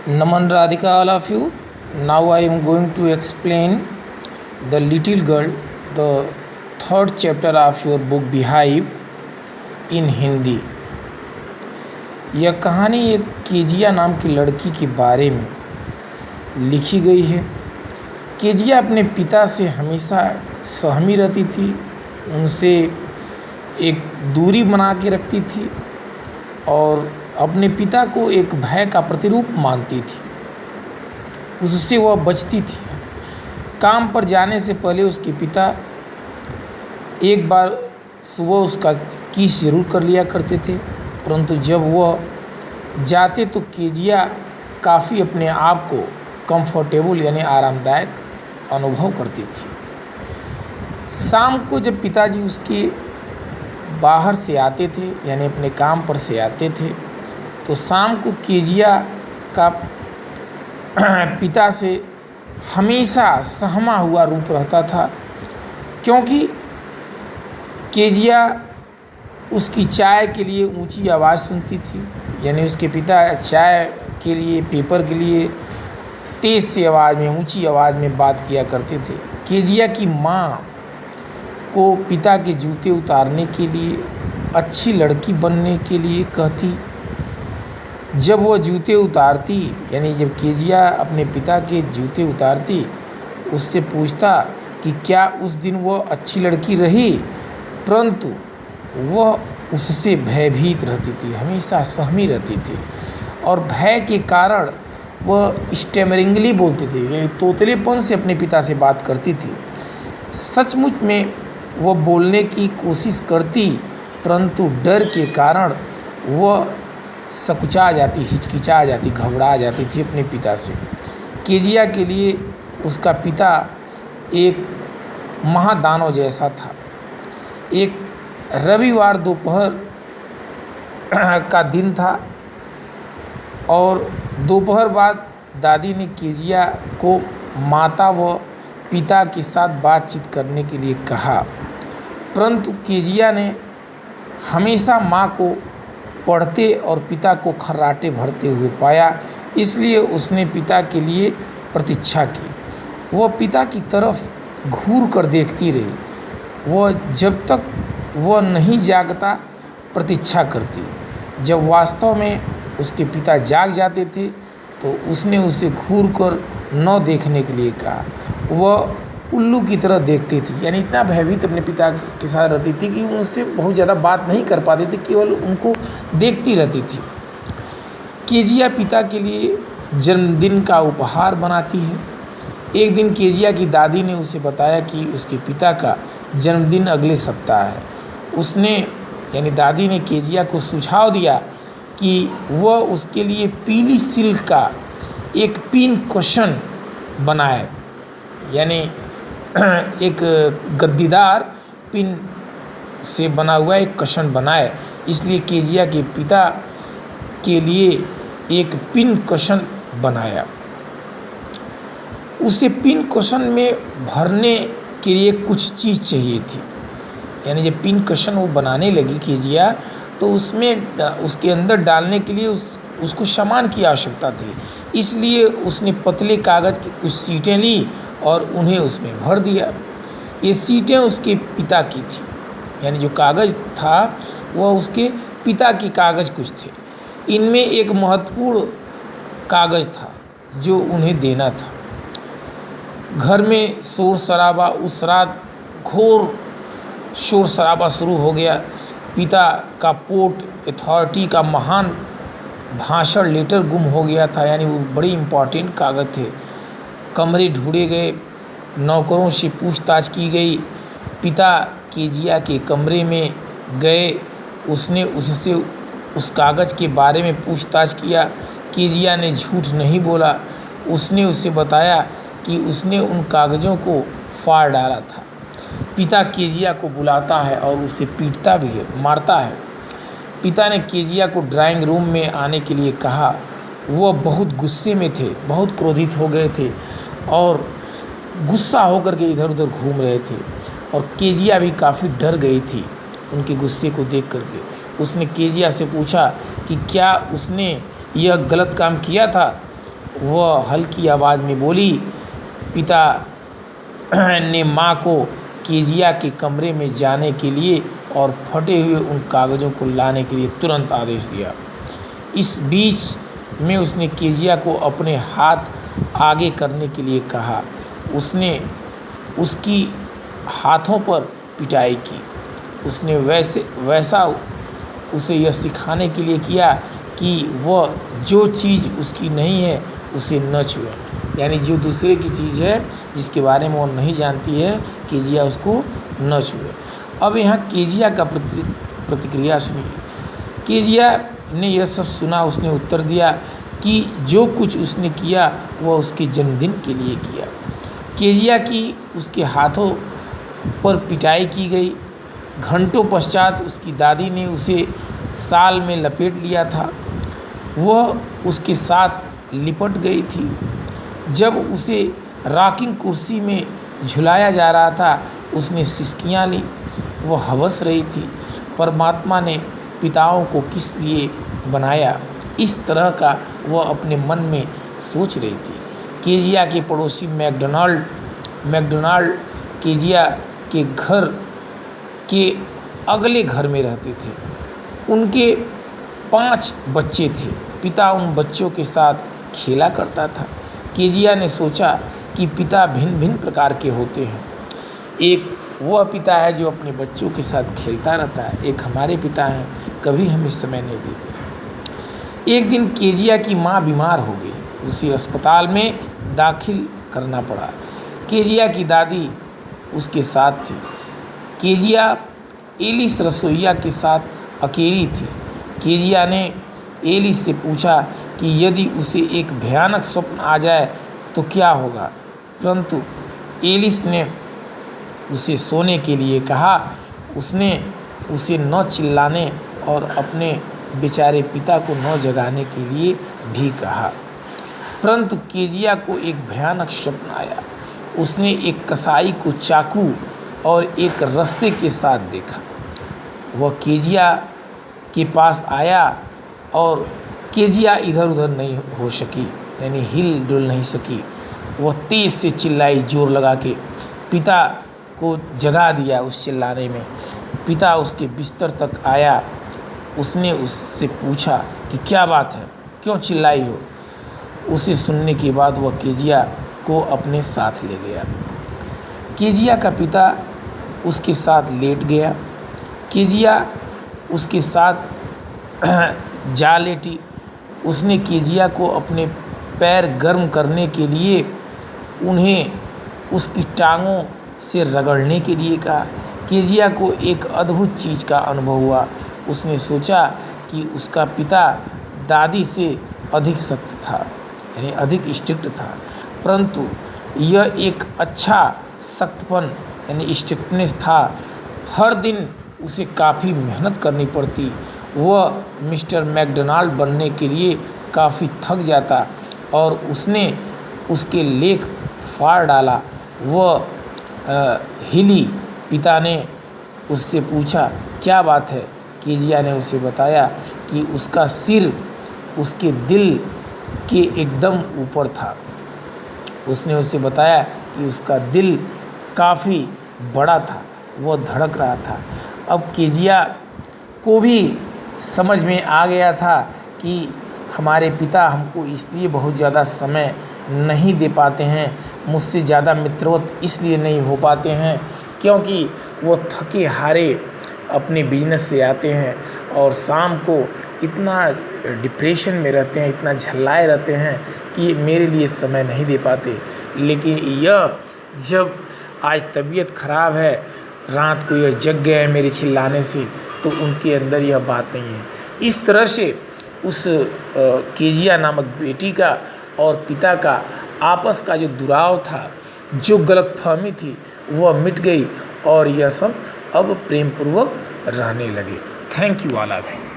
Naman Radhika, all of you. Now I am going to explain The Little Girl, the third chapter of your book Beehive in Hindi. यह कहानी एक Kezia नाम की लड़की के बारे में लिखी गई है। केजिया अपने पिता से हमेशा सहमी रहती थी, उनसे एक दूरी बना के रखती थी और अपने पिता को एक भय का प्रतिरूप मानती थी। उससे वह बचती थी। काम पर जाने से पहले उसके पिता एक बार सुबह उसका किस ज़रूर कर लिया करते थे, परंतु जब वह जाते तो केजिया काफ़ी अपने आप को कंफर्टेबल यानी आरामदायक अनुभव करती थी। शाम को जब पिताजी उसके बाहर से आते थे यानी अपने काम पर से आते थे, तो शाम को केजिया का पिता से हमेशा सहमा हुआ रूप रहता था, क्योंकि केजिया उसकी चाय के लिए ऊंची आवाज़ सुनती थी। यानी उसके पिता चाय के लिए, पेपर के लिए तेज़ से आवाज़ में, ऊंची आवाज़ में बात किया करते थे। केजिया की माँ को पिता के जूते उतारने के लिए, अच्छी लड़की बनने के लिए कहती। जब वह जूते उतारती, यानी जब केजिया अपने पिता के जूते उतारती, उससे पूछता कि क्या उस दिन वह अच्छी लड़की रही, परंतु वह उससे भयभीत रहती थी, हमेशा सहमी रहती थी और भय के कारण वह स्टैमरिंगली बोलती थी, यानी तोतलेपन से अपने पिता से बात करती थी। सचमुच में वह बोलने की कोशिश करती, परंतु डर के कारण वह सकुचा जाती, हिचकिचा जाती, घबरा जाती थी अपने पिता से। केजिया के लिए उसका पिता एक महादानव जैसा था। एक रविवार दोपहर का दिन था और दोपहर बाद दादी ने केजिया को माता व पिता के साथ बातचीत करने के लिए कहा, परंतु केजिया ने हमेशा माँ को पढ़ते और पिता को खर्राटे भरते हुए पाया, इसलिए उसने पिता के लिए प्रतीक्षा की। वह पिता की तरफ घूर कर देखती रही। वह जब तक वह नहीं जागता प्रतीक्षा करती। जब वास्तव में उसके पिता जाग जाते थे तो उसने उसे घूर कर न देखने के लिए कहा। वह उल्लू की तरह देखती थी, यानी इतना भयभीत अपने पिता के साथ रहती थी कि उनसे बहुत ज़्यादा बात नहीं कर पाती थी, केवल उनको देखती रहती थी। केजिया पिता के लिए जन्मदिन का उपहार बनाती है। एक दिन केजिया की दादी ने उसे बताया कि उसके पिता का जन्मदिन अगले सप्ताह है। उसने यानी दादी ने केजिया को सुझाव दिया कि वह उसके लिए पीली सिल्क का एक पिन कुशन बनाए, यानी एक गद्दीदार पिन से बना हुआ एक कुशन बनाए। इसलिए केजिया के पिता के लिए एक पिन कुशन बनाया। उसे पिन कुशन में भरने के लिए कुछ चीज़ चाहिए थी। यानी जब पिन कुशन वो बनाने लगी केजिया, तो उसमें उसके अंदर डालने के लिए उसको सामान की आवश्यकता थी। इसलिए उसने पतले कागज़ की कुछ सीटें ली और उन्हें उसमें भर दिया। ये सीटें उसके पिता की थी, यानी जो कागज़ था वह उसके पिता की कागज़ कुछ थे। इनमें एक महत्वपूर्ण कागज़ था जो उन्हें देना था। घर में शोर शराबा, उस रात घोर शोर शराबा शुरू हो गया। पिता का पोर्ट अथॉरिटी का महान भाषण लेटर गुम हो गया था, यानी वो बड़ी इम्पॉर्टेंट कागज़ थे। कमरे ढूंढे गए, नौकरों से पूछताछ की गई। पिता केजिया के कमरे में गए, उसने उससे उस कागज़ के बारे में पूछताछ किया। केजिया ने झूठ नहीं बोला। उसने उसे बताया कि उसने उन कागज़ों को फाड़ डाला था। पिता केजिया को बुलाता है और उसे पीटता भी है, मारता है। पिता ने केजिया को ड्राइंग रूम में आने के लिए कहा। वह बहुत गुस्से में थे, बहुत क्रोधित हो गए थे और गुस्सा होकर के इधर उधर घूम रहे थे और केजिया भी काफ़ी डर गई थी उनके गुस्से को देख करके। उसने केजिया से पूछा कि क्या उसने यह गलत काम किया था, वह हल्की आवाज़ में बोली। पिता ने माँ को केजिया के कमरे में जाने के लिए और फटे हुए उन कागज़ों को लाने के लिए तुरंत आदेश दिया। इस बीच में उसने केजिया को अपने हाथ आगे करने के लिए कहा। उसने उसकी हाथों पर पिटाई की। उसने वैसा उसे यह सिखाने के लिए किया कि वह जो चीज़ उसकी नहीं है उसे न छुए, यानी जो दूसरे की चीज़ है जिसके बारे में वो नहीं जानती है, केजिया उसको न छुए। अब यहाँ केजिया का प्रतिक्रिया सुनिए। केजिया ने यह सब सुना। उसने उत्तर दिया कि जो कुछ उसने किया वह उसके जन्मदिन के लिए किया। केजिया की उसके हाथों पर पिटाई की गई। घंटों पश्चात उसकी दादी ने उसे साल में लपेट लिया था। वह उसके साथ लिपट गई थी। जब उसे रॉकिंग कुर्सी में झुलाया जा रहा था, उसने सिसकियाँ ली। वह हवस रही थी, परमात्मा ने पिताओं को किस लिए बनाया, इस तरह का वह अपने मन में सोच रही थी। केजिया के पड़ोसी मैकडोनाल्ड केजिया के घर के अगले घर में रहते थे। उनके 5 बच्चे थे। पिता उन बच्चों के साथ खेला करता था। केजिया ने सोचा कि पिता भिन्न भिन्न प्रकार के होते हैं। एक वह पिता है जो अपने बच्चों के साथ खेलता रहता है, एक हमारे पिता हैं, कभी हमें समय नहीं देते। एक दिन केजिया की माँ बीमार हो गई। उसे अस्पताल में दाखिल करना पड़ा। केजिया की दादी उसके साथ थी। केजिया एलिस रसोइया के साथ अकेली थी। केजिया ने एलिस से पूछा कि यदि उसे एक भयानक स्वप्न आ जाए तो क्या होगा, परंतु एलिस ने उसे सोने के लिए कहा। उसने उसे न चिल्लाने और अपने बेचारे पिता को न जगाने के लिए भी कहा। परंतु केजिया को एक भयानक स्वप्न आया। उसने एक कसाई को चाकू और एक रस्से के साथ देखा। वह केजिया के पास आया और केजिया इधर उधर नहीं हो सकी, यानी हिल डुल नहीं सकी। वह तेज़ से चिल्लाई, जोर लगा के पिता को जगा दिया उस चिल्लाने में। पिता उसके बिस्तर तक आया। उसने उससे पूछा कि क्या बात है, क्यों चिल्लाई हो। उसे सुनने के बाद वह केजिया को अपने साथ ले गया। केजिया का पिता उसके साथ लेट गया। केजिया उसके साथ जा लेटी। उसने केजिया को अपने पैर गर्म करने के लिए उन्हें उसकी टांगों से रगड़ने के लिए कहा। केजिया को एक अद्भुत चीज़ का अनुभव हुआ। उसने सोचा कि उसका पिता दादी से अधिक सख्त था, यानी अधिक स्ट्रिक्ट था, परंतु यह एक अच्छा सख्तपन यानी स्ट्रिक्टनेस था। हर दिन उसे काफ़ी मेहनत करनी पड़ती। वह मिस्टर मैकडोनाल्ड बनने के लिए काफ़ी थक जाता और उसने उसके लेख फाड़ डाला। वह हिली। पिता ने उससे पूछा क्या बात है। केजिया ने उसे बताया कि उसका सिर उसके दिल के एकदम ऊपर था। उसने उसे बताया कि उसका दिल काफ़ी बड़ा था, वह धड़क रहा था। अब केजिया को भी समझ में आ गया था कि हमारे पिता हमको इसलिए बहुत ज़्यादा समय नहीं दे पाते हैं, मुझसे ज़्यादा मित्रवत इसलिए नहीं हो पाते हैं क्योंकि वो थके हारे अपने बिजनेस से आते हैं और शाम को इतना डिप्रेशन में रहते हैं, इतना झल्लाए रहते हैं कि मेरे लिए समय नहीं दे पाते। लेकिन यह जब आज तबीयत ख़राब है, रात को यह जग गए मेरे चिल्लाने से, तो उनके अंदर यह बात नहीं है। इस तरह से उस केजिया नामक बेटी का और पिता का आपस का जो दुराव था, जो गलतफहमी थी, वह मिट गई और यह सब अब प्रेम पूर्वक रहने लगे। Thank you all of you.